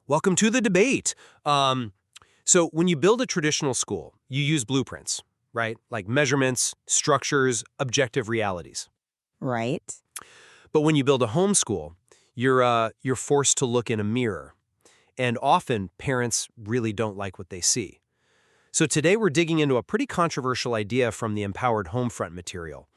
Welcome to the debate. So when you build a traditional school, you use blueprints, right? Like measurements, structures, objective realities. Right? But when you build a homeschool, you're forced to look in a mirror. And often, parents really don't like what they see. So today we're digging into a pretty controversial idea from the Empowered Homefront material.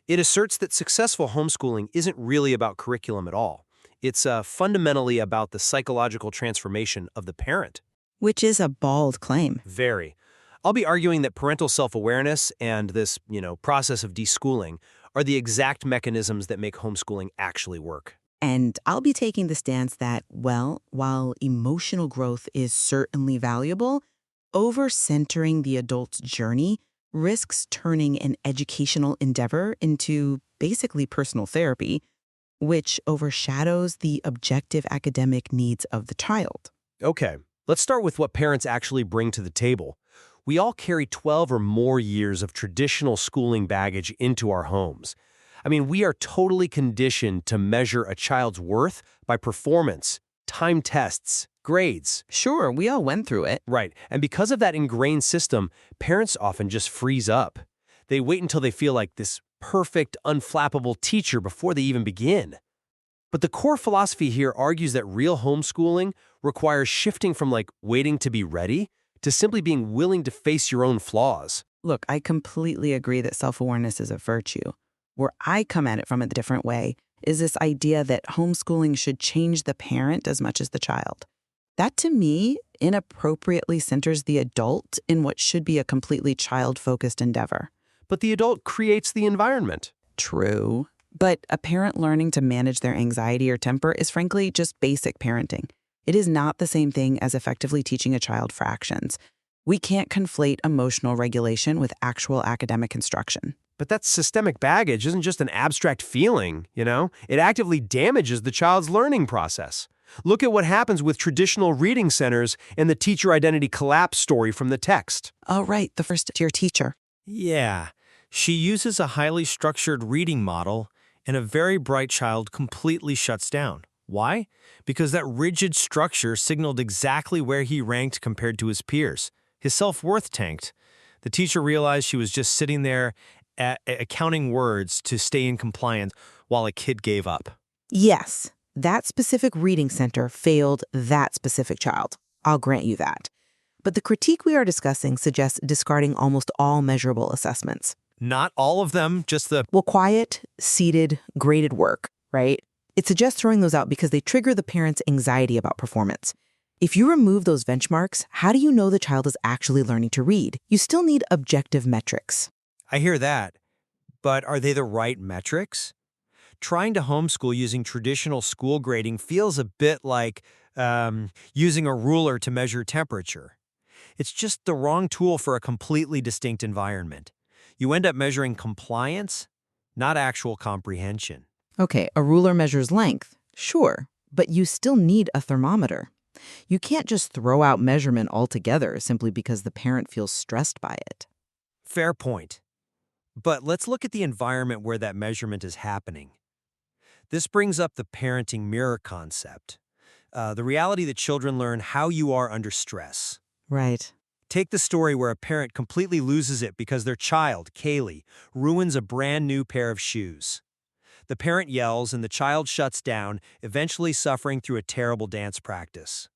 It asserts that successful homeschooling isn't really about curriculum at all. It's fundamentally about the psychological transformation of the parent. Which is a bald claim. Very. I'll be arguing that parental self-awareness and this, process of deschooling are the exact mechanisms that make homeschooling actually work. And I'll be taking the stance that, well, while emotional growth is certainly valuable, over-centering the adult's journey risks turning an educational endeavor into basically personal therapy, which overshadows the objective academic needs of the child. Okay, let's start with what parents actually bring to the table. We all carry 12 or more years of traditional schooling baggage into our homes. I mean, we are totally conditioned to measure a child's worth by performance, time tests, grades. Sure, we all went through it. Right, and because of that ingrained system, parents often just freeze up. They wait until they feel like this perfect, unflappable teacher before they even begin. But the core philosophy here argues that real homeschooling requires shifting from waiting to be ready to simply being willing to face your own flaws. Look, I completely agree that self-awareness is a virtue. Where I come at it from a different way is this idea that homeschooling should change the parent as much as the child. That, to me, inappropriately centers the adult in what should be a completely child-focused endeavor. But the adult creates the environment. True. But a parent learning to manage their anxiety or temper is frankly just basic parenting. It is not the same thing as effectively teaching a child fractions. We can't conflate emotional regulation with actual academic instruction. But that systemic baggage isn't just an abstract feeling, It actively damages the child's learning process. Look at what happens with traditional reading centers and the teacher identity collapse story from the text. Oh, right, the first-year teacher. Yeah, she uses a highly structured reading model, and a very bright child completely shuts down. Why? Because that rigid structure signaled exactly where he ranked compared to his peers. His self-worth tanked. The teacher realized she was just sitting there counting words to stay in compliance while a kid gave up. Yes, that specific reading center failed that specific child. I'll grant you that. But the critique we are discussing suggests discarding almost all measurable assessments. Not all of them, just the... Well, quiet, seated, graded work, right? It suggests throwing those out because they trigger the parent's anxiety about performance. If you remove those benchmarks, how do you know the child is actually learning to read? You still need objective metrics. I hear that, but are they the right metrics? Trying to homeschool using traditional school grading feels a bit like using a ruler to measure temperature. It's just the wrong tool for a completely distinct environment. You end up measuring compliance, not actual comprehension. Okay, a ruler measures length, sure, but you still need a thermometer. You can't just throw out measurement altogether simply because the parent feels stressed by it. Fair point. But let's look at the environment where that measurement is happening. This brings up the parenting mirror concept, the reality that children learn how you are under stress. Right. Take the story where a parent completely loses it because their child, Kaylee, ruins a brand new pair of shoes. The parent yells and the child shuts down, eventually suffering through a terrible dance practice.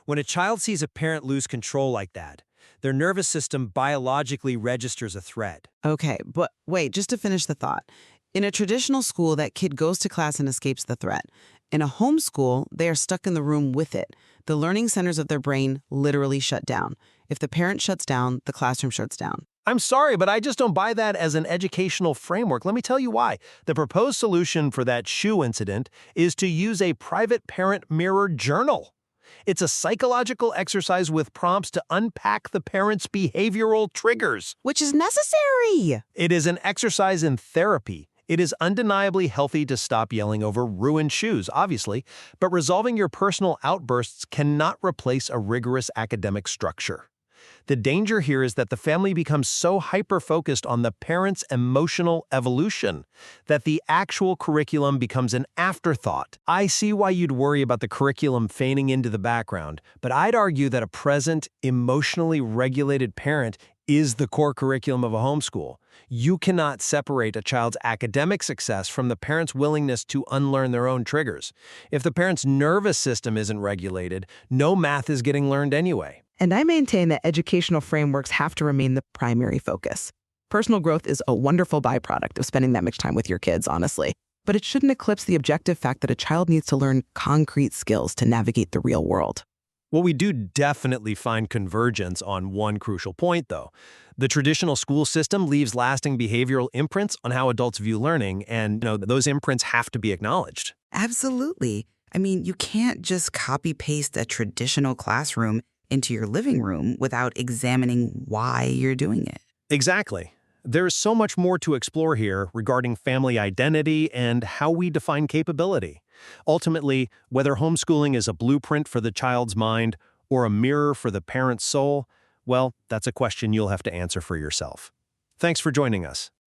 When a child sees a parent lose control like that, their nervous system biologically registers a threat. Okay, but wait, just to finish the thought. In a traditional school, that kid goes to class and escapes the threat. In a homeschool, they are stuck in the room with it. The learning centers of their brain literally shut down. If the parent shuts down, the classroom shuts down. I'm sorry, but I just don't buy that as an educational framework. Let me tell you why. The proposed solution for that shoe incident is to use a private parent mirror journal. It's a psychological exercise with prompts to unpack the parent's behavioral triggers. Which is necessary. It is an exercise in therapy. It is undeniably healthy to stop yelling over ruined shoes, obviously, but resolving your personal outbursts cannot replace a rigorous academic structure. The danger here is that the family becomes so hyper-focused on the parent's emotional evolution that the actual curriculum becomes an afterthought. I see why you'd worry about the curriculum fading into the background, but I'd argue that a present, emotionally regulated parent is the core curriculum of a homeschool. You cannot separate a child's academic success from the parent's willingness to unlearn their own triggers. If the parent's nervous system isn't regulated, no math is getting learned anyway. And I maintain that educational frameworks have to remain the primary focus. Personal growth is a wonderful byproduct of spending that much time with your kids, honestly. But it shouldn't eclipse the objective fact that a child needs to learn concrete skills to navigate the real world. Well, we do definitely find convergence on one crucial point, though. The traditional school system leaves lasting behavioral imprints on how adults view learning, and those imprints have to be acknowledged. Absolutely. I mean, you can't just copy-paste a traditional classroom into your living room without examining why you're doing it. Exactly. There's so much more to explore here regarding family identity and how we define capability. Ultimately, whether homeschooling is a blueprint for the child's mind or a mirror for the parent's soul, well, that's a question you'll have to answer for yourself. Thanks for joining us.